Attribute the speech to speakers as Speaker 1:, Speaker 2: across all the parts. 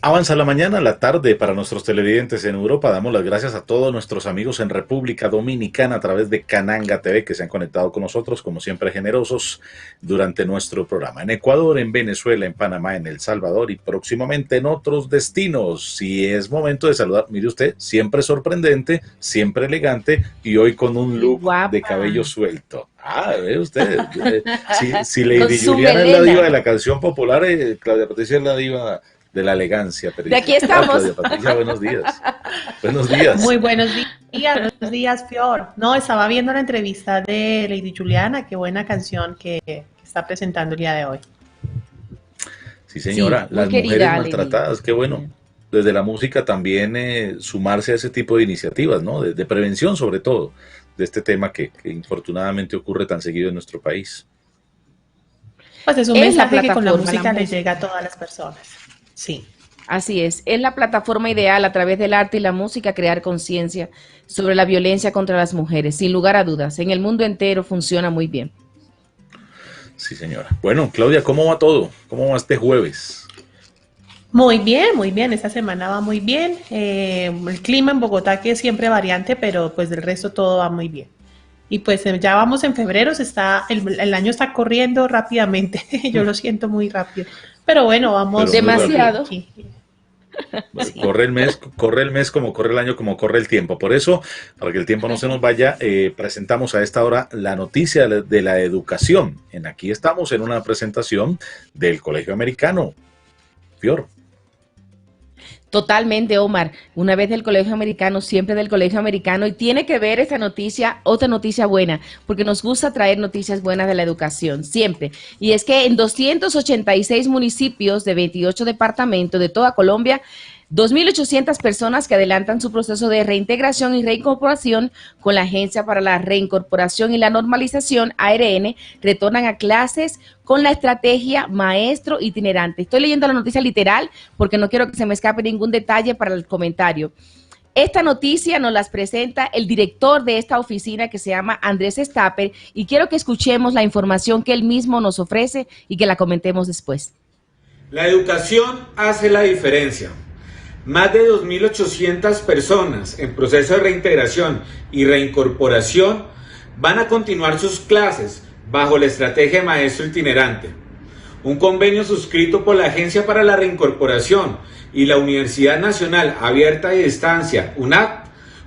Speaker 1: Avanza la mañana, la tarde para nuestros televidentes en Europa. Damos las gracias a todos nuestros amigos en República Dominicana a través de Cananga TV que se han conectado con nosotros, como siempre generosos, durante nuestro programa. En Ecuador, en Venezuela, en Panamá, en El Salvador y próximamente en otros destinos. Si es momento de saludar, mire usted, siempre sorprendente, siempre elegante y hoy con un
Speaker 2: Qué
Speaker 1: look de
Speaker 2: guapa.
Speaker 1: cabello suelto. Ah, ve usted. Si
Speaker 2: Con
Speaker 1: Lady
Speaker 2: su
Speaker 1: Juliana es la diva de
Speaker 2: melena.
Speaker 1: la canción popular, Claudia Patricia es la diva de la elegancia,
Speaker 2: De aquí
Speaker 1: felicidad,
Speaker 2: estamos.
Speaker 1: Claudia Patricia, buenos días. Buenos
Speaker 3: Muy
Speaker 1: días.
Speaker 3: buenos días, Fior. No, estaba viendo la entrevista de Lady Juliana, qué buena canción que está presentando el día de hoy.
Speaker 1: Sí,
Speaker 2: Sí,
Speaker 1: señora,
Speaker 2: muy
Speaker 1: las mujeres
Speaker 2: querida, Lady.
Speaker 1: maltratadas, qué bueno. Desde la música también sumarse a ese tipo de iniciativas, ¿no? De prevención sobre todo, de este tema que infortunadamente ocurre tan seguido en nuestro país.
Speaker 3: Pues es un
Speaker 2: Es la
Speaker 3: mensaje que con la
Speaker 2: plataforma, la
Speaker 3: música le llega a
Speaker 2: música.
Speaker 3: todas las personas. Sí.
Speaker 2: Así es la plataforma ideal a través del arte y la música crear conciencia sobre la violencia contra las mujeres, sin lugar a dudas. En el mundo entero funciona muy bien.
Speaker 1: Sí, señora. Bueno, Claudia, ¿cómo va todo? ¿Cómo va este jueves?
Speaker 3: Muy bien, muy bien. Esta semana va muy bien. El clima en Bogotá que es siempre variante, pero pues del resto todo va muy bien. Y pues ya vamos en febrero, el año está corriendo rápidamente. Yo lo siento muy rápido. Pero bueno,
Speaker 1: Pero
Speaker 3: vamos
Speaker 1: muy
Speaker 3: muy bien
Speaker 1: rápido.
Speaker 2: Demasiado.
Speaker 3: aquí. Sí.
Speaker 1: Corre el mes como corre el año, como corre el tiempo. Por eso, para que el tiempo no se nos vaya, presentamos a esta hora la noticia de la educación. Aquí estamos en una presentación del Colegio Americano. Fior.
Speaker 2: Totalmente, Omar. Una vez del colegio americano, siempre del colegio americano. Y tiene que ver esta noticia, otra noticia buena, porque nos gusta traer noticias buenas de la educación, siempre. Y es que en 286 municipios de 28 departamentos de toda Colombia, 2.800 personas que adelantan su proceso de reintegración y reincorporación con la Agencia para la Reincorporación y la Normalización, ARN, retornan a clases con la estrategia maestro itinerante. Estoy leyendo la noticia literal porque no quiero que se me escape ningún detalle para el comentario. Esta noticia nos las presenta el director de esta oficina que se llama Andrés Stapper y quiero que escuchemos la información que él mismo nos ofrece y que la comentemos después.
Speaker 4: La educación hace la diferencia. Más de 2.800 personas en proceso de reintegración y reincorporación van a continuar sus clases bajo la estrategia Maestro Itinerante, un convenio suscrito por la Agencia para la Reincorporación y la Universidad Nacional Abierta y Distancia, UNAD,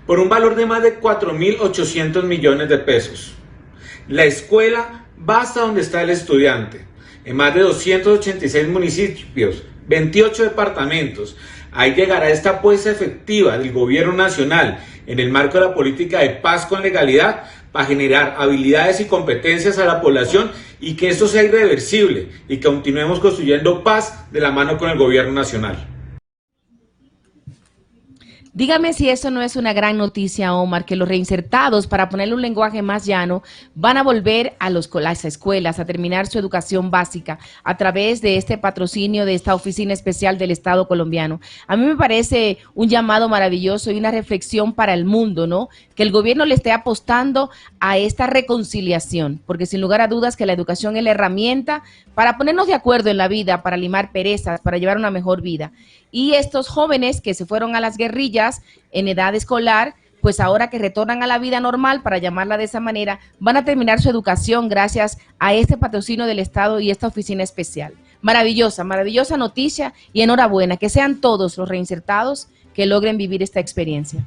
Speaker 4: por un valor de más de 4.800 millones de pesos. La escuela va hasta donde está el estudiante, en más de 286 municipios, 28 departamentos. Ahí llegará esta apuesta efectiva del gobierno nacional en el marco de la política de paz con legalidad para generar habilidades y competencias a la población y que esto sea irreversible y que continuemos construyendo paz de la mano con el gobierno nacional.
Speaker 2: Dígame si eso no es una gran noticia, Omar, que los reinsertados, para ponerle un lenguaje más llano, van a volver a las escuelas a terminar su educación básica a través de este patrocinio de esta oficina especial del Estado colombiano. A mí me parece un llamado maravilloso y una reflexión para el mundo, ¿no? Que el gobierno le esté apostando a esta reconciliación, porque sin lugar a dudas que la educación es la herramienta para ponernos de acuerdo en la vida, para limar perezas, para llevar una mejor vida. Y estos jóvenes que se fueron a las guerrillas en edad escolar, pues ahora que retornan a la vida normal, para llamarla de esa manera, van a terminar su educación gracias a este patrocinio del Estado y esta oficina especial. Maravillosa, maravillosa noticia y enhorabuena, que sean todos los reinsertados que logren vivir esta experiencia.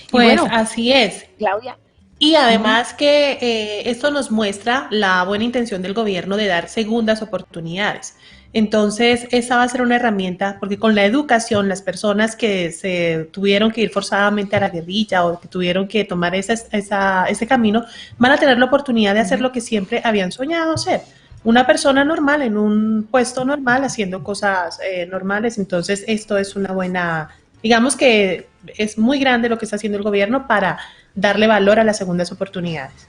Speaker 2: Y
Speaker 3: Pues
Speaker 2: bueno,
Speaker 3: así es.
Speaker 2: Claudia.
Speaker 3: Y
Speaker 2: Uh -huh.
Speaker 3: además que esto nos muestra la buena intención del gobierno de dar segundas oportunidades. Entonces, esa va a ser una herramienta, porque con la educación, las personas que se tuvieron que ir forzadamente a la guerrilla o que tuvieron que tomar ese camino, van a tener la oportunidad de hacer lo que siempre habían soñado hacer. Una persona normal en un puesto normal haciendo cosas normales. Entonces, esto es una buena, digamos que es muy grande lo que está haciendo el gobierno para darle valor a las segundas oportunidades.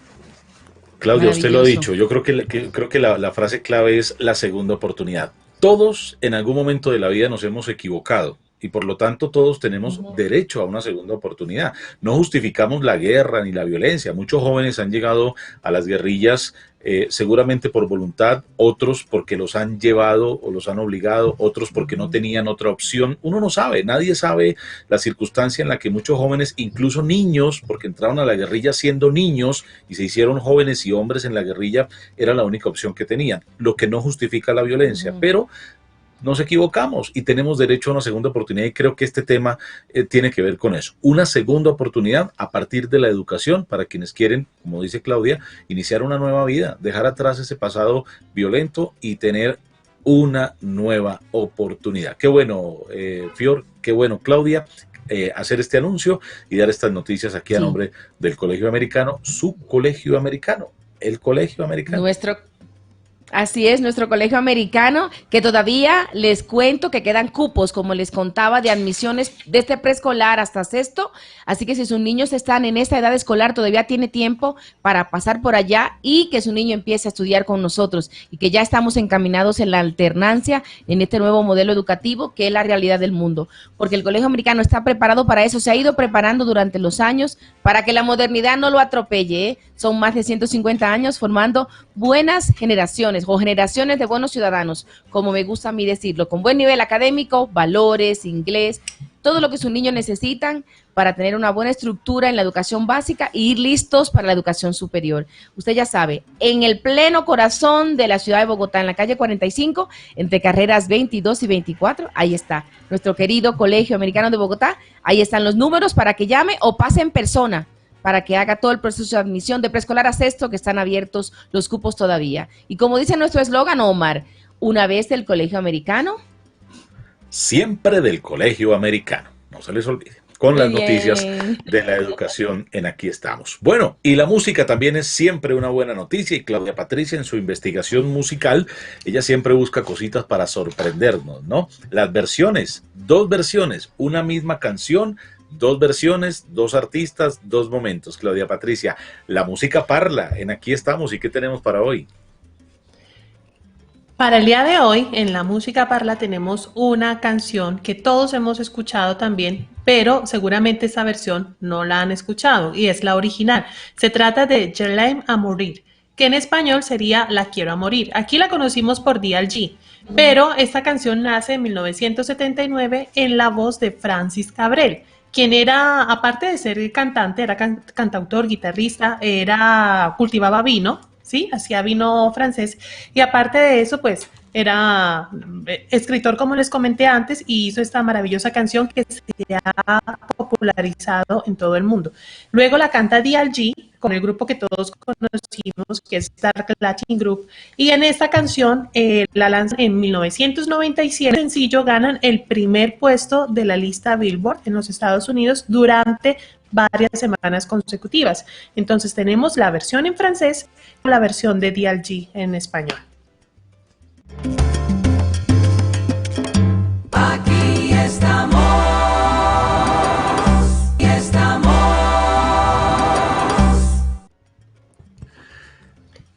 Speaker 1: Claudia, usted lo ha
Speaker 2: Maravilloso.
Speaker 1: dicho. Yo creo que la frase clave es la segunda oportunidad. Todos en algún momento de la vida nos hemos equivocado. y por lo tanto todos tenemos derecho a una segunda oportunidad. No justificamos la guerra ni la violencia. Muchos jóvenes han llegado a las guerrillas seguramente por voluntad, otros porque los han llevado o los han obligado, otros porque no tenían otra opción. Uno no sabe, nadie sabe la circunstancia en la que muchos jóvenes, incluso niños, porque entraron a la guerrilla siendo niños y se hicieron jóvenes y hombres en la guerrilla, era la única opción que tenían, lo que no justifica la violencia, pero nos equivocamos y tenemos derecho a una segunda oportunidad, y creo que este tema tiene que ver con eso. Una segunda oportunidad a partir de la educación para quienes quieren, como dice Claudia, iniciar una nueva vida, dejar atrás ese pasado violento y tener una nueva oportunidad. Qué bueno, Fior, qué bueno, Claudia, hacer este anuncio y dar estas noticias aquí a nombre del Colegio Americano, su Colegio Americano, el Colegio Americano.
Speaker 2: Así es, nuestro colegio americano, que todavía les cuento que quedan cupos, como les contaba, de admisiones desde preescolar hasta sexto, así que si sus niños están en esta edad escolar, todavía tiene tiempo para pasar por allá y que su niño empiece a estudiar con nosotros, y que ya estamos encaminados en la alternancia, en este nuevo modelo educativo que es la realidad del mundo, porque el colegio americano está preparado para eso, se ha ido preparando durante los años para que la modernidad no lo atropelle, ¿eh? Son más de 150 años formando buenas generaciones, o generaciones de buenos ciudadanos, como me gusta a mí decirlo, con buen nivel académico, valores, inglés, todo lo que sus niños necesitan para tener una buena estructura en la educación básica y ir listos para la educación superior. Usted ya sabe, en el pleno corazón de la ciudad de Bogotá, en la calle 45, entre carreras 22 y 24, ahí está nuestro querido Colegio Americano de Bogotá, ahí están los números para que llame o pase en persona, para que haga todo el proceso de admisión de preescolar a sexto, que están abiertos los cupos todavía. Y como dice nuestro eslogan, Omar, una vez del Colegio Americano,
Speaker 1: siempre del Colegio Americano, no se les olvide, con las noticias de la educación en Aquí Estamos. Bueno, y la música también es siempre una buena noticia, y Claudia Patricia en su investigación musical, ella siempre busca cositas para sorprendernos, ¿no? Las versiones, dos versiones, una misma canción, dos versiones, dos artistas, dos momentos. Claudia Patricia, la música parla en Aquí Estamos, ¿y qué tenemos para hoy?
Speaker 3: Para el día de hoy, en la música parla tenemos una canción que todos hemos escuchado también, pero seguramente esa versión no la han escuchado, y es la original. Se trata de Je l'aime à mourir, que en español sería La quiero a morir. Aquí la conocimos por DLG, pero esta canción nace en 1979 en la voz de Francis Cabrel, quien era, aparte de ser cantante, era cantautor, guitarrista, cultivaba vino, ¿sí? Hacía vino francés, y aparte de eso, pues, era escritor, como les comenté antes, y hizo esta maravillosa canción que se ha popularizado en todo el mundo. Luego la canta DLG con el grupo que todos conocimos, que es Dark Latin Group, y en esta canción la lanzan en 1997. El sencillo ganan el primer puesto de la lista Billboard en los Estados Unidos durante varias semanas consecutivas. Entonces tenemos la versión en francés y la versión de DLG en español.
Speaker 5: Aquí estamos, aquí estamos.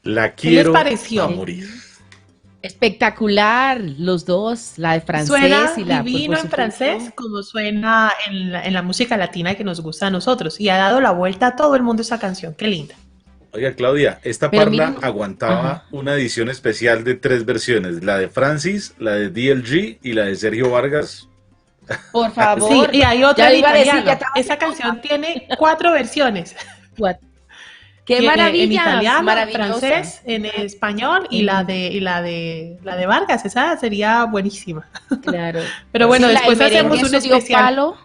Speaker 1: La quiero
Speaker 3: pareció?
Speaker 1: a morir.
Speaker 2: espectacular los dos, la de francés
Speaker 3: Suena
Speaker 2: y la
Speaker 3: divino
Speaker 2: por
Speaker 3: en
Speaker 2: supuesto.
Speaker 3: francés, como suena en la música latina que nos gusta a nosotros, y ha dado la vuelta a todo el mundo esa canción. Qué linda.
Speaker 1: Oiga, Claudia, esta
Speaker 2: Pero
Speaker 1: parla
Speaker 2: miren,
Speaker 1: aguantaba una edición especial de 3 versiones, la de Francis, la de DLG y la de Sergio Vargas.
Speaker 2: por favor.
Speaker 3: Sí, y hay otra
Speaker 2: Ya
Speaker 3: en
Speaker 2: iba a decir,
Speaker 3: italiano.
Speaker 2: ya estaba
Speaker 3: Esa canción tiene 4 versiones.
Speaker 2: Qué
Speaker 3: En
Speaker 2: maravilla,
Speaker 3: italiano,
Speaker 2: maravillosa.
Speaker 3: francés, en español y la de Vargas. Esa sería buenísima.
Speaker 2: Claro.
Speaker 3: Pero bueno,
Speaker 2: Sí,
Speaker 3: después
Speaker 2: el merengue
Speaker 3: hacemos un
Speaker 2: eso dio
Speaker 3: especial.
Speaker 2: palo.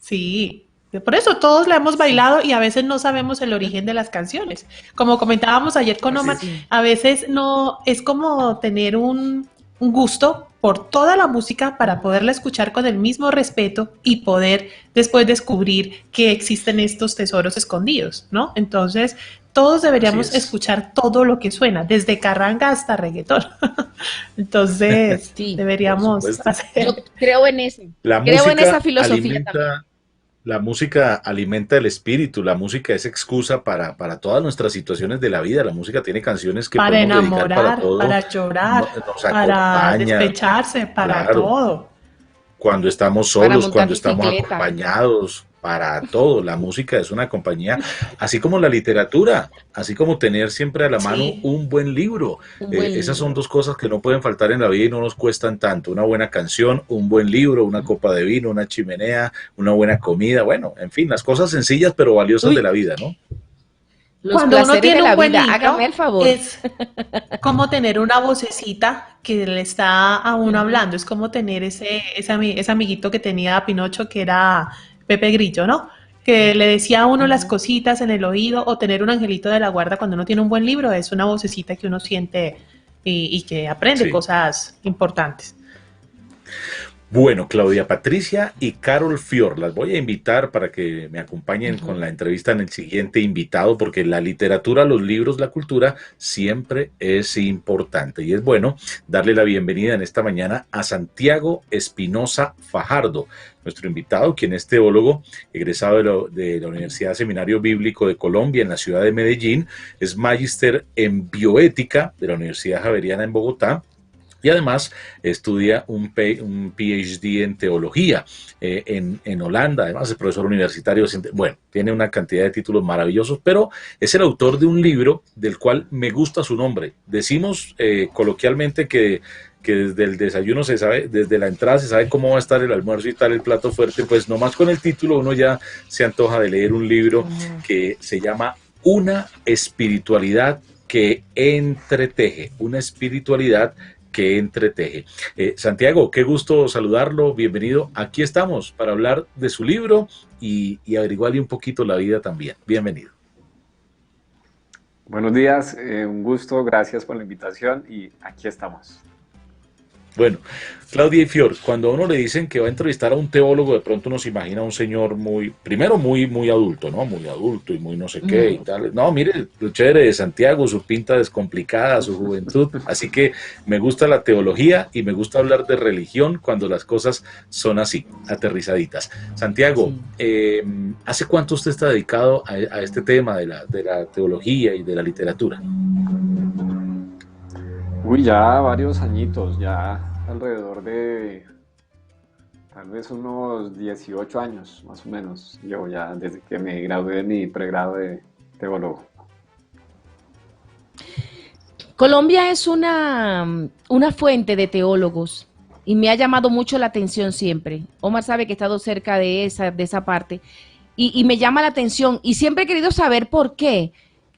Speaker 3: Sí, por eso todos la hemos bailado y a veces no sabemos el origen de las canciones. Como comentábamos ayer con Omar,
Speaker 2: Sí.
Speaker 3: a veces no es como tener un gusto por toda la música para poderla escuchar con el mismo respeto y poder después descubrir que existen estos tesoros escondidos, ¿no? Entonces, todos deberíamos
Speaker 1: Así es.
Speaker 3: escuchar todo lo que suena, desde carranga hasta reggaetón. Entonces,
Speaker 2: Sí,
Speaker 3: deberíamos
Speaker 1: por supuesto.
Speaker 3: hacer...
Speaker 2: Yo creo en eso.
Speaker 1: La
Speaker 2: Creo en
Speaker 1: música
Speaker 2: esa filosofía
Speaker 1: alimenta,
Speaker 2: también.
Speaker 1: la música alimenta el espíritu, la música es excusa para todas nuestras situaciones de la vida. La música tiene canciones que
Speaker 3: Para
Speaker 1: podemos dedicar
Speaker 3: enamorar,
Speaker 1: para todo.
Speaker 3: para llorar,
Speaker 1: Nos
Speaker 3: para
Speaker 1: acompaña,
Speaker 3: despecharse, para
Speaker 1: claro.
Speaker 3: todo.
Speaker 1: cuando estamos
Speaker 2: para
Speaker 1: solos,
Speaker 2: montar
Speaker 1: cuando estamos
Speaker 2: bicicleta.
Speaker 1: acompañados, para todo. La música es una compañía, así como la literatura, así como tener siempre a la mano
Speaker 3: Sí.
Speaker 1: un buen libro.
Speaker 2: Un buen
Speaker 1: Esas son
Speaker 2: libro.
Speaker 1: dos cosas que no pueden faltar en la vida y no nos cuestan tanto. Una buena canción, un buen libro, una copa de vino, una chimenea, una buena comida. Bueno, en fin, las cosas sencillas pero valiosas de
Speaker 3: Uy,
Speaker 1: la vida, ¿no?
Speaker 2: Los
Speaker 3: cuando uno
Speaker 2: placeres de
Speaker 3: tiene
Speaker 2: la
Speaker 3: un buen
Speaker 2: vida, hágame
Speaker 3: libro,
Speaker 2: el favor.
Speaker 3: es como tener una vocecita que le está a uno
Speaker 2: Ujú.
Speaker 3: hablando. Es como tener ese amiguito que tenía Pinocho, que era Pepe Grillo, ¿no? Que le decía a uno las
Speaker 2: Ujú.
Speaker 3: cositas en el oído, o tener un angelito de la guarda cuando uno tiene un buen libro, es una vocecita que uno siente y que aprende
Speaker 1: Sí.
Speaker 3: cosas importantes.
Speaker 1: Bueno, Claudia Patricia y Carol Fior, las voy a invitar para que me acompañen con
Speaker 2: Ujú.
Speaker 1: la entrevista en el siguiente invitado, porque la literatura, los libros, la cultura siempre es importante. Y es bueno darle la bienvenida en esta mañana a Santiago Espinosa Fajardo, nuestro invitado, quien es teólogo, egresado de la Universidad Seminario Bíblico de Colombia en la ciudad de Medellín, es magíster en bioética de la Universidad Javeriana en Bogotá y además estudia un PhD en teología en Holanda, además es profesor universitario, bueno, tiene una cantidad de títulos maravillosos, pero es el autor de un libro del cual me gusta su nombre. Decimos coloquialmente que desde el desayuno se sabe, desde la entrada se sabe cómo va a estar el almuerzo y tal, el plato fuerte, pues nomás con el título uno ya se antoja de leer un libro
Speaker 2: Ujú.
Speaker 1: que se llama Una espiritualidad que entreteje, una espiritualidad que entreteje. Santiago, qué gusto saludarlo, bienvenido. Aquí estamos para hablar de su libro y averiguarle un poquito la vida también. Bienvenido.
Speaker 6: Buenos días, un gusto, gracias por la invitación y aquí estamos.
Speaker 1: Bueno, Claudia y Fior, cuando a uno le dicen que va a entrevistar a un teólogo, de pronto uno se imagina a un señor muy, primero muy adulto, ¿no? Muy adulto y muy no sé qué y
Speaker 2: Ujú.
Speaker 1: tal. No, mire, lo chévere de Santiago, su pinta descomplicada, su juventud. Así que me gusta la teología y me gusta hablar de religión cuando las cosas son así, aterrizaditas. Santiago,
Speaker 2: Sí.
Speaker 1: ¿hace cuánto usted está dedicado a este tema de la teología y de la literatura?
Speaker 6: Uy, ya varios añitos, ya alrededor de tal vez unos 18 años más o menos, llevo ya desde que me gradué de mi pregrado de teólogo.
Speaker 2: Colombia es una fuente de teólogos y me ha llamado mucho la atención siempre. Omar sabe que he estado cerca de esa parte y me llama la atención y siempre he querido saber por qué.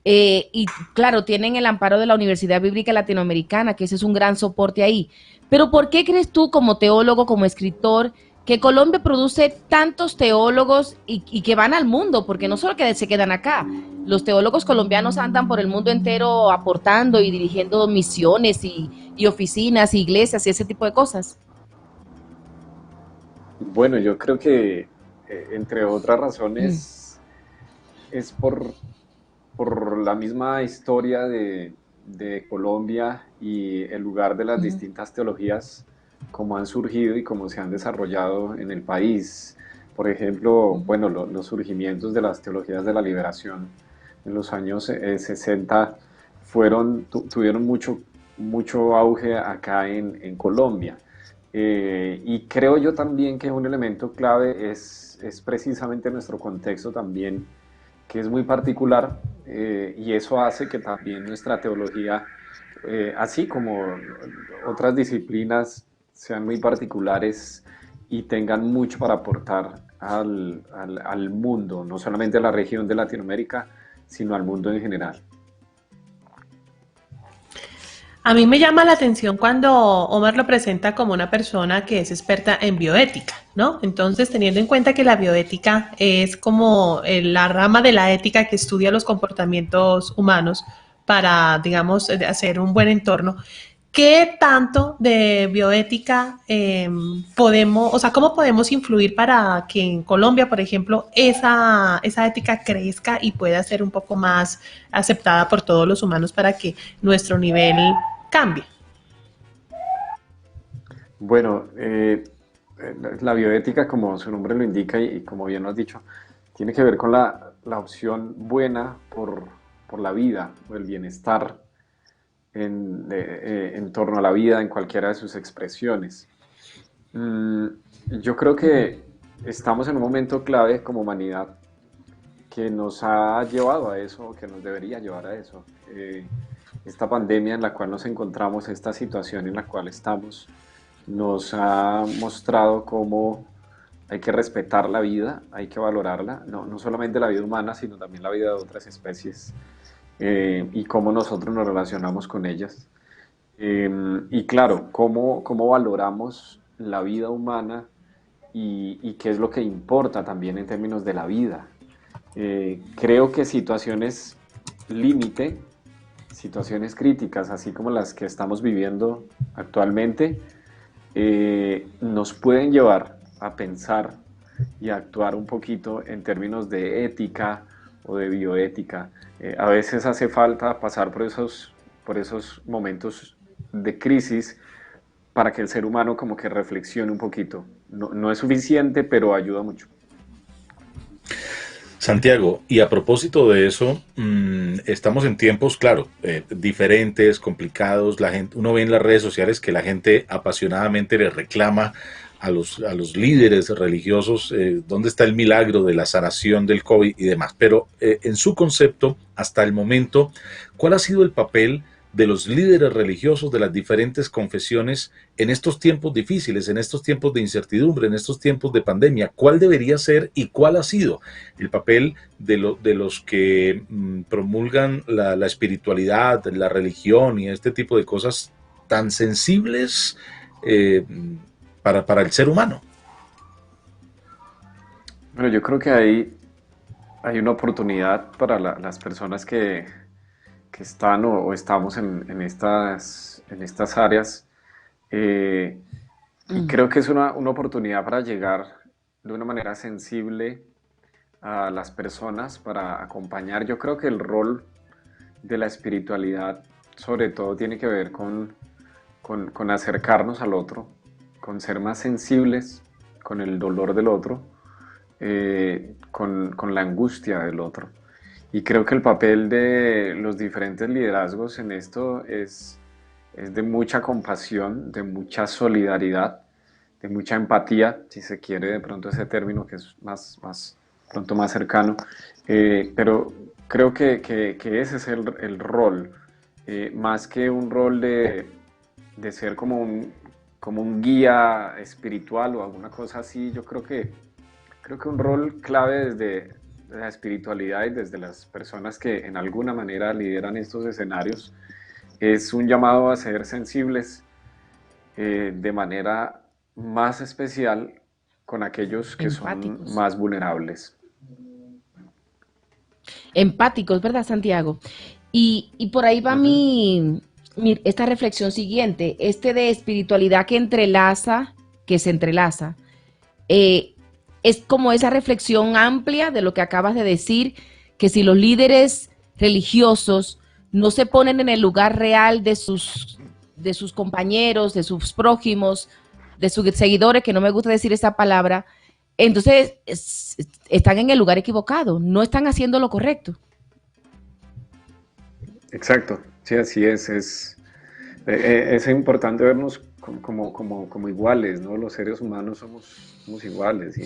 Speaker 2: Y claro, tienen el amparo de la Universidad Bíblica Latinoamericana, que ese es un gran soporte ahí. Pero ¿por qué crees tú como teólogo, como escritor, que Colombia produce tantos teólogos y que van al mundo? Porque no solo que se quedan acá, los teólogos colombianos andan por el mundo entero aportando y dirigiendo misiones y oficinas, y iglesias y ese tipo de cosas.
Speaker 6: Bueno, yo creo que entre otras
Speaker 2: Mm,
Speaker 6: razones es por la misma historia de Colombia y el lugar de las
Speaker 2: ujú,
Speaker 6: distintas teologías, como han surgido y cómo se han desarrollado en el país. Por ejemplo,
Speaker 2: ujú,
Speaker 6: bueno, los surgimientos de las teologías de la liberación en los años 60 tuvieron mucho auge acá en Colombia. Y creo yo también que un elemento clave es precisamente nuestro contexto también, que es muy particular, y eso hace que también nuestra teología, así como otras disciplinas, sean muy particulares y tengan mucho para aportar al mundo, no solamente a la región de Latinoamérica, sino al mundo en general.
Speaker 3: A mí me llama la atención cuando Omar lo presenta como una persona que es experta en bioética, ¿no? Entonces, teniendo en cuenta que la bioética es como la rama de la ética que estudia los comportamientos humanos para, digamos, hacer un buen entorno, ¿qué tanto de bioética podemos, o sea, cómo podemos influir para que en Colombia, por ejemplo, esa ética crezca y pueda ser un poco más aceptada por todos los humanos para que nuestro nivel cambie?
Speaker 6: Bueno, la bioética, como su nombre lo indica y como bien lo has dicho, tiene que ver con la opción buena por la vida o el bienestar en torno a la vida en cualquiera de sus expresiones. Mm, yo creo que estamos en un momento clave como humanidad que nos ha llevado a eso, que nos debería llevar a eso. Esta pandemia en la cual nos encontramos, esta situación en la cual estamos, nos ha mostrado cómo hay que respetar la vida, hay que valorarla, no solamente la vida humana, sino también la vida de otras especies, y cómo nosotros nos relacionamos con ellas. Y claro, cómo valoramos la vida humana y qué es lo que importa también en términos de la vida. Creo que situaciones límite, situaciones críticas, así como las que estamos viviendo actualmente, nos pueden llevar a pensar y a actuar un poquito en términos de ética o de bioética. A veces hace falta pasar por esos momentos de crisis para que el ser humano como que reflexione un poquito. No es suficiente, pero ayuda mucho.
Speaker 1: Santiago, y a propósito de eso, estamos en tiempos, claro, diferentes, complicados. La gente, uno ve en las redes sociales que la gente apasionadamente le reclama a los líderes religiosos dónde está el milagro de la sanación del COVID y demás. Pero en su concepto, hasta el momento, ¿cuál ha sido el papel de los líderes religiosos de las diferentes confesiones en estos tiempos difíciles, en estos tiempos de incertidumbre, en estos tiempos de pandemia? ¿Cuál debería ser y cuál ha sido el papel de los que promulgan la espiritualidad, la religión y este tipo de cosas tan sensibles eh, para el ser humano?
Speaker 6: Bueno, yo creo que hay una oportunidad para las personas que están o estamos en estas áreas. Y creo que es una oportunidad para llegar de una manera sensible a las personas, para acompañar. Yo creo que el rol de la espiritualidad sobre todo tiene que ver con acercarnos al otro, con ser más sensibles con el dolor del otro, con la angustia del otro. Y creo que el papel de los diferentes liderazgos en esto es de mucha compasión, de mucha solidaridad, de mucha empatía, si se quiere de pronto ese término que es pronto más cercano. Pero creo que ese es el rol, más que un rol de ser como un guía espiritual o alguna cosa así. Yo creo que un rol clave desde la espiritualidad y desde las personas que en alguna manera lideran estos escenarios es un llamado a ser sensibles de manera más especial con aquellos que son
Speaker 2: Empáticos.
Speaker 6: más vulnerables.
Speaker 2: Empáticos, ¿verdad, Santiago? Y por ahí va
Speaker 6: Ujú.
Speaker 2: esta reflexión siguiente, este de espiritualidad que se entrelaza. eh, es como esa reflexión amplia de lo que acabas de decir, que si los líderes religiosos no se ponen en el lugar real de sus compañeros, de sus prójimos, de sus seguidores, que no me gusta decir esa palabra, entonces están en el lugar equivocado, no están haciendo lo correcto.
Speaker 6: Exacto, sí, así es. Es importante vernos como iguales, ¿no? Los seres humanos somos iguales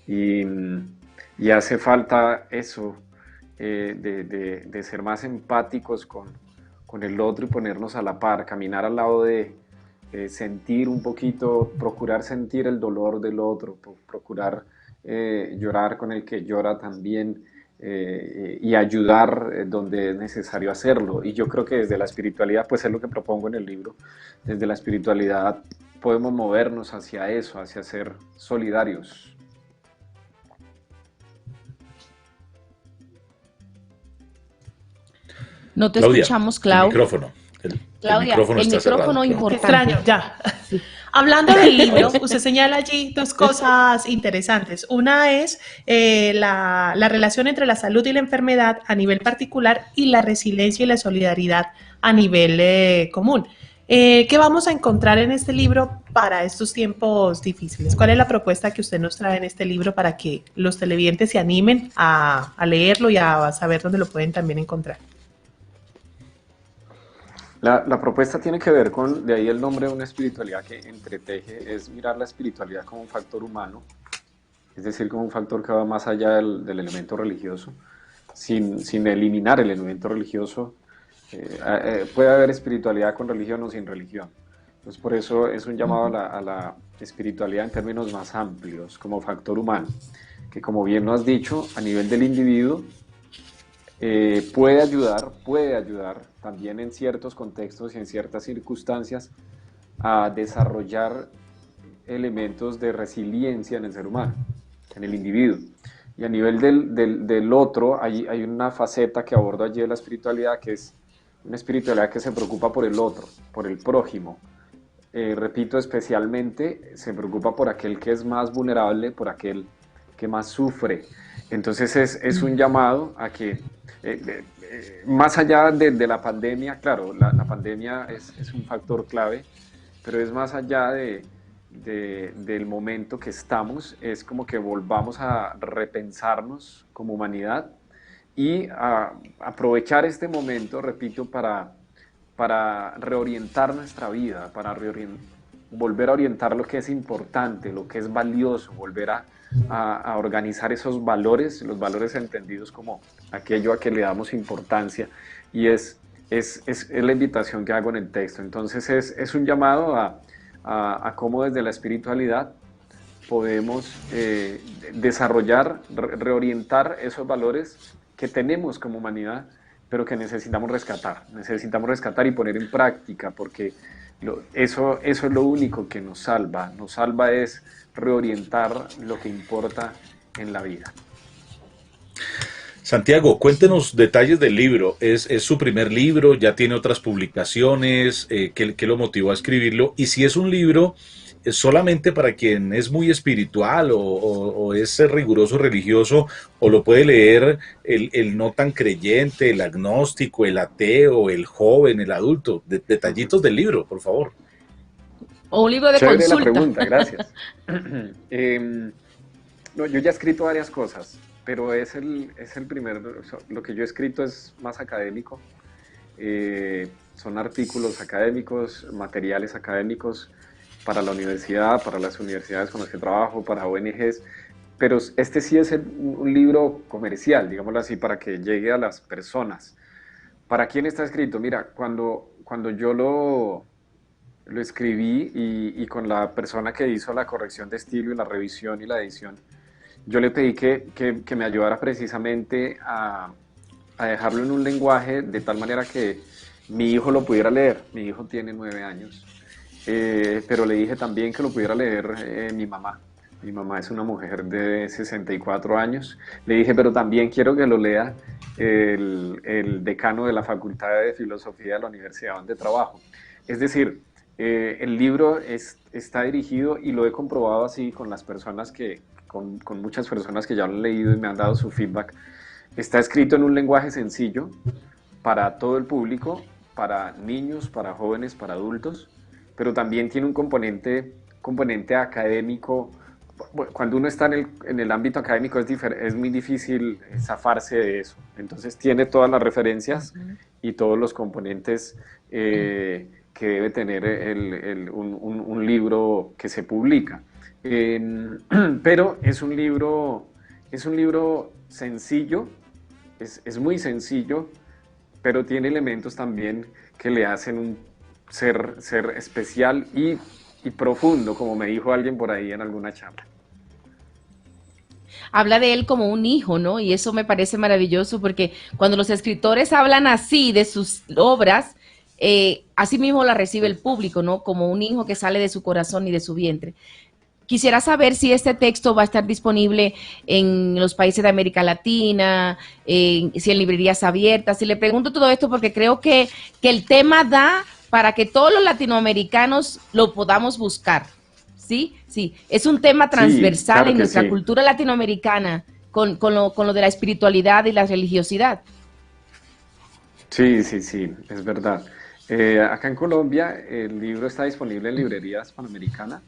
Speaker 6: y hace falta eso, de ser más empáticos con el otro y ponernos a la par, caminar al lado sentir un poquito, procurar sentir el dolor del otro, procurar llorar con el que llora también, y ayudar donde es necesario hacerlo. Y yo creo que desde la espiritualidad, pues es lo que propongo en el libro, desde la espiritualidad podemos movernos hacia eso, hacia ser solidarios.
Speaker 2: No te
Speaker 1: Claudia,
Speaker 2: escuchamos,
Speaker 1: el
Speaker 2: Clau.
Speaker 1: micrófono. El
Speaker 2: Claudia,
Speaker 1: micrófono
Speaker 2: el
Speaker 1: está cerrado,
Speaker 2: micrófono
Speaker 1: Clau.
Speaker 3: Qué
Speaker 2: importante.
Speaker 3: extraño, ya.
Speaker 2: Sí.
Speaker 3: Hablando del libro, usted señala allí dos cosas interesantes. Una es la relación entre la salud y la enfermedad a nivel particular y la resiliencia y la solidaridad a nivel común. ¿Qué vamos a encontrar en este libro para estos tiempos difíciles? ¿Cuál es la propuesta que usted nos trae en este libro para que los televidentes se animen a leerlo y a saber dónde lo pueden también encontrar?
Speaker 6: La propuesta tiene que ver con, de ahí el nombre de una espiritualidad que entreteje, es mirar la espiritualidad como un factor humano, es decir, como un factor que va más allá del elemento religioso, sin eliminar el elemento religioso. Puede haber espiritualidad con religión o sin religión. Entonces, por eso es un llamado a la espiritualidad en términos más amplios, como factor humano, que como bien lo has dicho, a nivel del individuo, puede ayudar también en ciertos contextos y en ciertas circunstancias a desarrollar elementos de resiliencia en el ser humano, en el individuo. Y a nivel del otro, hay una faceta que abordo allí de la espiritualidad, que es una espiritualidad que se preocupa por el otro, por el prójimo. Repito, especialmente se preocupa por aquel que es más vulnerable, por aquel que más sufre. Entonces es un llamado a que, más allá de la pandemia, claro, la pandemia es un factor clave, pero es más allá del momento que estamos, es como que volvamos a repensarnos como humanidad y a aprovechar este momento, repito, para reorientar nuestra vida, para volver a orientar lo que es importante, lo que es valioso, volver a organizar esos valores, los valores entendidos como aquello a que le damos importancia, y es la invitación que hago en el texto. Entonces es un llamado a cómo desde la espiritualidad podemos desarrollar, reorientar esos valores que tenemos como humanidad, pero que necesitamos rescatar y poner en práctica, porque eso es lo único que nos salva es reorientar lo que importa en la vida.
Speaker 1: Santiago, cuéntenos detalles del libro. ¿Es su primer libro? ¿Ya tiene otras publicaciones? ¿Qué lo motivó a escribirlo? Y si es un libro solamente para quien es muy espiritual o es riguroso religioso, o lo puede leer el no tan creyente, el agnóstico, el ateo, el joven, el adulto. Detallitos del libro, por favor.
Speaker 2: O un libro de
Speaker 6: Chévere
Speaker 2: consulta.
Speaker 6: la pregunta, gracias. No, yo ya he escrito varias cosas, pero es el primer, lo que yo he escrito es más académico. Son artículos académicos, materiales académicos para la universidad, para las universidades con las que trabajo, para ONGs, pero este sí es un libro comercial, digámoslo así, para que llegue a las personas. ¿Para quién está escrito? Mira, cuando yo lo escribí y con la persona que hizo la corrección de estilo y la revisión y la edición, yo le pedí que me ayudara precisamente a dejarlo en un lenguaje de tal manera que mi hijo lo pudiera leer. Mi hijo tiene 9 años, pero le dije también que lo pudiera leer mi mamá. Mi mamá es una mujer de 64 años. Le dije, pero también quiero que lo lea el decano de la Facultad de Filosofía de la Universidad donde trabajo. Es decir, el libro está dirigido, y lo he comprobado así con las personas con muchas personas que ya lo han leído y me han dado su feedback. Está escrito en un lenguaje sencillo para todo el público, para niños, para jóvenes, para adultos, pero también tiene un componente académico. Cuando uno está en el ámbito académico es muy difícil zafarse de eso. Entonces tiene todas las referencias y todos los componentes que debe tener un libro que se publica. Pero es un libro sencillo, es muy sencillo, pero tiene elementos también que le hacen un ser especial y profundo, como me dijo alguien por ahí en alguna charla.
Speaker 2: Habla de él como un hijo, ¿no? Y eso me parece maravilloso, porque cuando los escritores hablan así de sus obras, así mismo la recibe el público, ¿no? Como un hijo que sale de su corazón y de su vientre. Quisiera saber si este texto va a estar disponible en los países de América Latina, si en librerías abiertas. Y le pregunto todo esto porque creo que el tema da para que todos los latinoamericanos lo podamos buscar. ¿Sí? Sí, es un tema transversal, sí, claro, en nuestra cultura latinoamericana con lo de la espiritualidad y la religiosidad.
Speaker 6: Sí, es verdad. Acá en Colombia el libro está disponible en librerías Panamericanas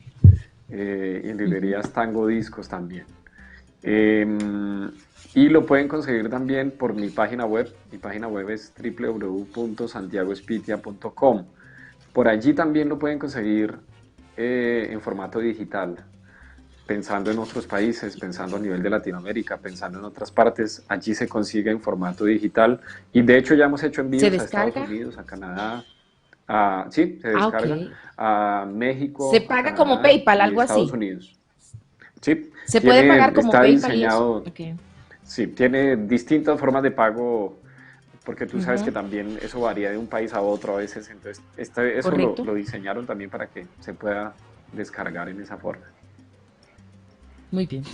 Speaker 6: y en librerías Tango Discos también. Y lo pueden conseguir también por mi página web. Mi página web es www.santiagoespitia.com. Por allí también lo pueden conseguir en formato digital, pensando en otros países, pensando a nivel de Latinoamérica, pensando en otras partes. Allí se consigue en formato digital. Y de hecho ya hemos hecho
Speaker 2: ¿Se
Speaker 6: envíos a Estados
Speaker 2: descarga?
Speaker 6: Unidos, a Canadá, sí, se
Speaker 2: Ah, ok.
Speaker 6: descarga, a
Speaker 2: Se
Speaker 6: México, a
Speaker 2: paga como
Speaker 6: Canadá
Speaker 2: PayPal,
Speaker 6: y
Speaker 2: algo
Speaker 6: Estados
Speaker 2: así.
Speaker 6: Unidos. Sí,
Speaker 2: Se puede pagar como
Speaker 6: está
Speaker 2: PayPal y eso.
Speaker 6: diseñado,
Speaker 2: Ok.
Speaker 6: sí, tiene distintas formas de pago, porque tú sabes que
Speaker 2: Ujú.
Speaker 6: también eso varía de un país a otro a veces, entonces eso
Speaker 2: Correcto.
Speaker 6: lo diseñaron también para que se pueda descargar en esa forma.
Speaker 2: Muy bien.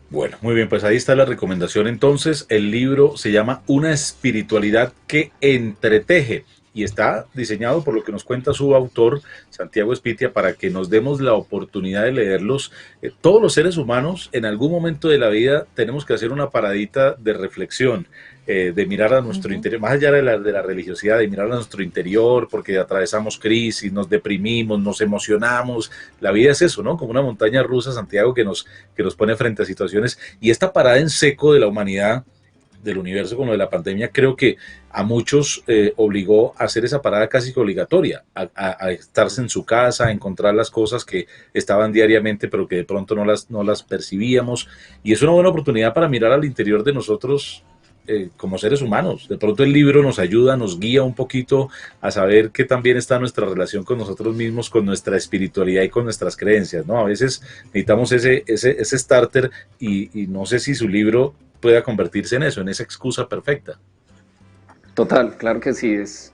Speaker 1: Bueno, muy bien, pues ahí está la recomendación. Entonces, el libro se llama Una espiritualidad que entreteje y está diseñado por lo que nos cuenta su autor, Santiago Espitia, para que nos demos la oportunidad de leerlos. Todos los seres humanos en algún momento de la vida tenemos que hacer una paradita de reflexión, de mirar a nuestro
Speaker 2: Ujú.
Speaker 1: interior, más allá de la religiosidad, de mirar a nuestro interior, porque atravesamos crisis, nos deprimimos, nos emocionamos. La vida es eso, ¿no? Como una montaña rusa, Santiago, que nos pone frente a situaciones. Y esta parada en seco de la humanidad, del universo con lo de la pandemia, creo que a muchos obligó a hacer esa parada casi que obligatoria, a estarse en su casa, a encontrar las cosas que estaban diariamente, pero que de pronto no las percibíamos. Y es una buena oportunidad para mirar al interior de nosotros como seres humanos. De pronto el libro nos ayuda, nos guía un poquito a saber qué también está nuestra relación con nosotros mismos, con nuestra espiritualidad y con nuestras creencias, ¿no? A veces necesitamos ese starter y no sé si su libro pueda convertirse en eso, en esa excusa perfecta.
Speaker 6: Total, claro que sí, es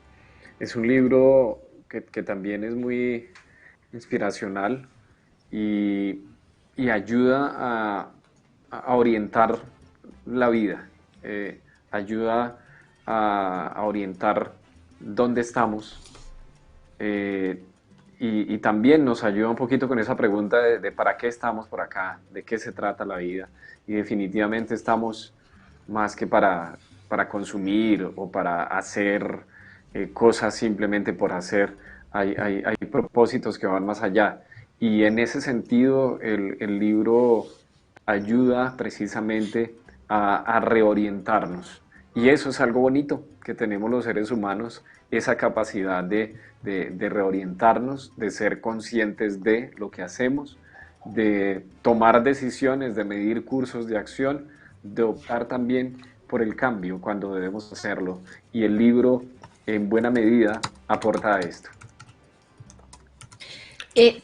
Speaker 6: un libro que también es muy inspiracional y, y ayuda a orientar la vida, ayuda a orientar dónde estamos, eh, y también nos ayuda un poquito con esa pregunta de para qué estamos por acá, de qué se trata la vida. Y definitivamente estamos más que para consumir o para hacer cosas simplemente por hacer. Hay propósitos que van más allá. Y en ese sentido, el libro ayuda precisamente a reorientarnos. Y eso es algo bonito que tenemos los seres humanos, esa capacidad de reorientarnos, de ser conscientes de lo que hacemos, de tomar decisiones, de medir cursos de acción, de optar también por el cambio cuando debemos hacerlo. Y el libro, en buena medida, aporta a esto.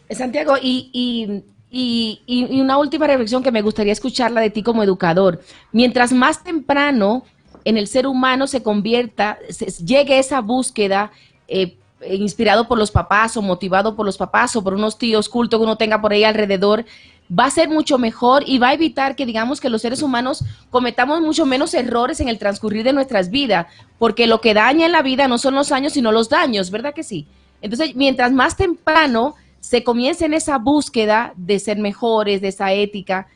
Speaker 2: Santiago, y una última reflexión que me gustaría escucharla de ti como educador. Mientras más temprano en el ser humano se convierta, llegue esa búsqueda inspirado por los papás o motivado por los papás o por unos tíos cultos que uno tenga por ahí alrededor, va a ser mucho mejor y va a evitar que digamos que los seres humanos cometamos mucho menos errores en el transcurrir de nuestras vidas, porque lo que daña en la vida no son los años, sino los daños, ¿verdad que sí? Entonces, mientras más temprano se comience en esa búsqueda de ser mejores, de esa ética,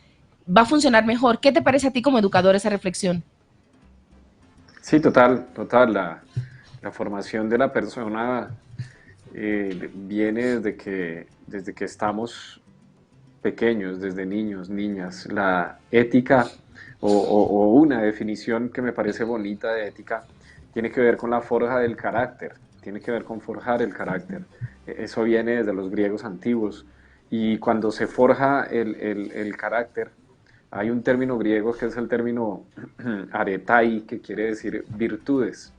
Speaker 2: va a funcionar mejor. ¿Qué te parece a ti como educador esa reflexión?
Speaker 6: Sí, total, total. La formación de la persona viene desde que estamos pequeños, desde niños, niñas. La ética o una definición que me parece bonita de ética tiene que ver con la forja del carácter, tiene que ver con forjar el carácter. Eso viene desde los griegos antiguos y cuando se forja el carácter, hay un término griego que es el término aretai, que quiere decir virtudes.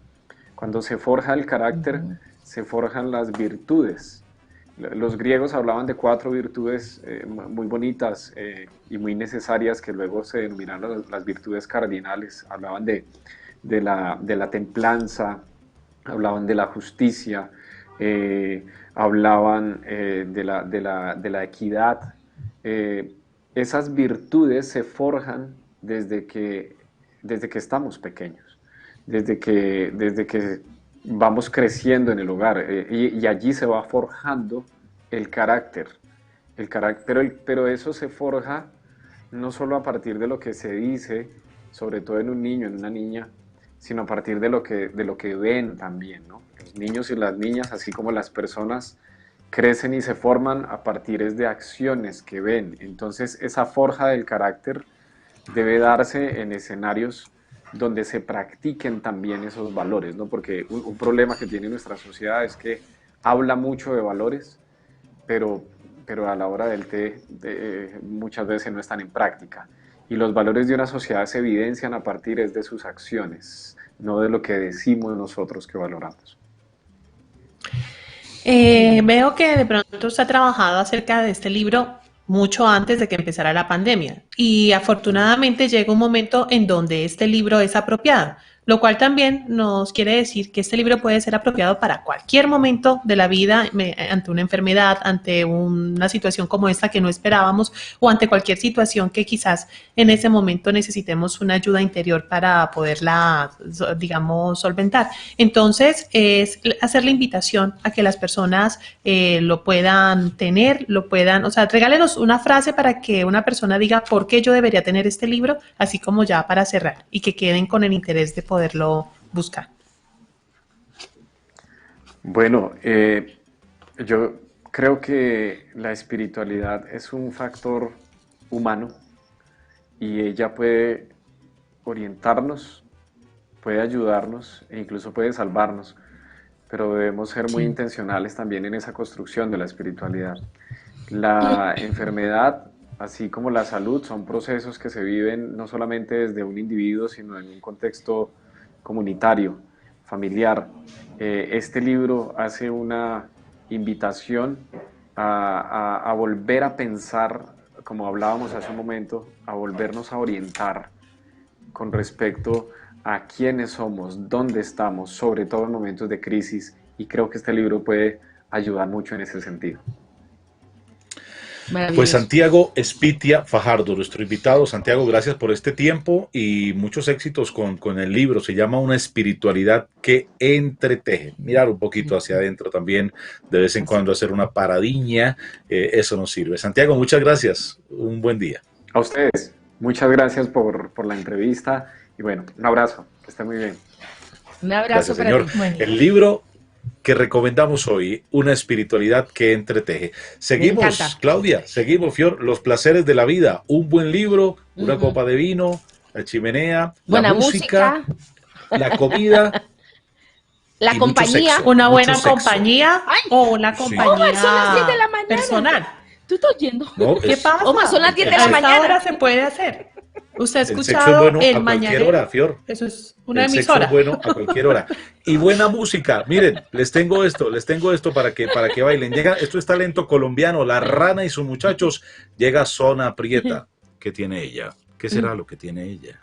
Speaker 6: Cuando se forja el
Speaker 2: Uh
Speaker 6: carácter,
Speaker 2: -huh.
Speaker 6: se forjan las virtudes. Los griegos hablaban de cuatro virtudes muy bonitas y muy necesarias que luego se denominaron las virtudes cardinales. Hablaban de la templanza, hablaban de la justicia, hablaban de la equidad. Eh, Esas virtudes se forjan desde que estamos pequeños, desde que vamos creciendo en el hogar, y allí se va forjando el carácter. Pero eso se forja no solo a partir de lo que se dice, sobre todo en un niño, en una niña, sino a partir de lo que ven también, ¿no? Los niños y las niñas, así como las personas crecen y se forman a partir de acciones que ven. Entonces esa forja del carácter debe darse en escenarios donde se practiquen también esos valores, ¿no? Porque un problema que tiene nuestra sociedad es que habla mucho de valores, pero a la hora del té muchas veces no están en práctica. Y los valores de una sociedad se evidencian a partir de sus acciones, no de lo que decimos nosotros que valoramos.
Speaker 3: Veo que de pronto se ha trabajado acerca de este libro mucho antes de que empezara la pandemia y afortunadamente llega un momento en donde este libro es apropiado, lo cual también nos quiere decir que este libro puede ser apropiado para cualquier momento de la vida, ante una enfermedad, ante una situación como esta que no esperábamos o ante cualquier situación que quizás en ese momento necesitemos una ayuda interior para poderla, digamos, solventar. Entonces, es hacer la invitación a que las personas lo puedan tener, o sea, regálenos una frase para que una persona diga por qué yo debería tener este libro, así como ya para cerrar y que queden con el interés de poderlo buscar.
Speaker 6: Bueno, yo creo que la espiritualidad es un factor humano y ella puede orientarnos, puede ayudarnos e incluso puede salvarnos, pero debemos ser muy intencionales también en esa construcción de la espiritualidad. La enfermedad, así como la salud, son procesos que se viven no solamente desde un individuo, sino en un contexto comunitario, familiar. Este libro hace una invitación a volver a pensar, como hablábamos hace un momento, a volvernos a orientar con respecto a quiénes somos, dónde estamos, sobre todo en momentos de crisis, y creo que este libro puede ayudar mucho en ese sentido.
Speaker 1: Pues Santiago Espitia Fajardo, nuestro invitado. Santiago, gracias por este tiempo y muchos éxitos con el libro. Se llama Una espiritualidad que entreteje. Mirar un poquito hacia adentro también, de vez en cuando hacer una paradiña, eso nos sirve. Santiago, muchas gracias. Un buen día.
Speaker 6: A ustedes, muchas gracias por la entrevista y bueno, un abrazo, que esté muy bien.
Speaker 2: Un abrazo
Speaker 1: Gracias,
Speaker 2: para
Speaker 1: señor.
Speaker 2: ti.
Speaker 3: Bueno.
Speaker 1: El libro que recomendamos hoy, Una espiritualidad que entreteje. Seguimos, Claudia, seguimos, Fior, Los placeres de la vida, un buen libro, una copa de vino, la chimenea,
Speaker 2: buena
Speaker 1: la música, la comida,
Speaker 2: la
Speaker 1: y
Speaker 2: compañía,
Speaker 1: mucho sexo,
Speaker 3: Una buena
Speaker 1: mucho sexo.
Speaker 3: compañía o una
Speaker 1: Sí.
Speaker 3: compañía
Speaker 2: Omar, son las 10 de la mañana.
Speaker 3: personal.
Speaker 2: ¿Tú estás oyendo?
Speaker 1: No,
Speaker 3: ¿Qué
Speaker 1: es-
Speaker 3: pasa?
Speaker 2: Omar, son las 10 de
Speaker 3: A
Speaker 2: la
Speaker 3: esta
Speaker 2: mañana.
Speaker 3: hora se puede hacer. ¿Usted ha
Speaker 1: El sexo es
Speaker 3: escuchado
Speaker 1: bueno
Speaker 3: el
Speaker 1: a cualquier
Speaker 3: mañanero?
Speaker 1: hora, Fior.
Speaker 3: Eso es una
Speaker 1: El sexo
Speaker 3: emisora.
Speaker 1: es bueno a cualquier hora. Y buena música. Miren, les tengo esto para que bailen. Llega, esto es talento colombiano, La Rana y sus muchachos. Llega Zona Prieta. ¿Qué tiene ella? ¿Qué será lo que tiene ella?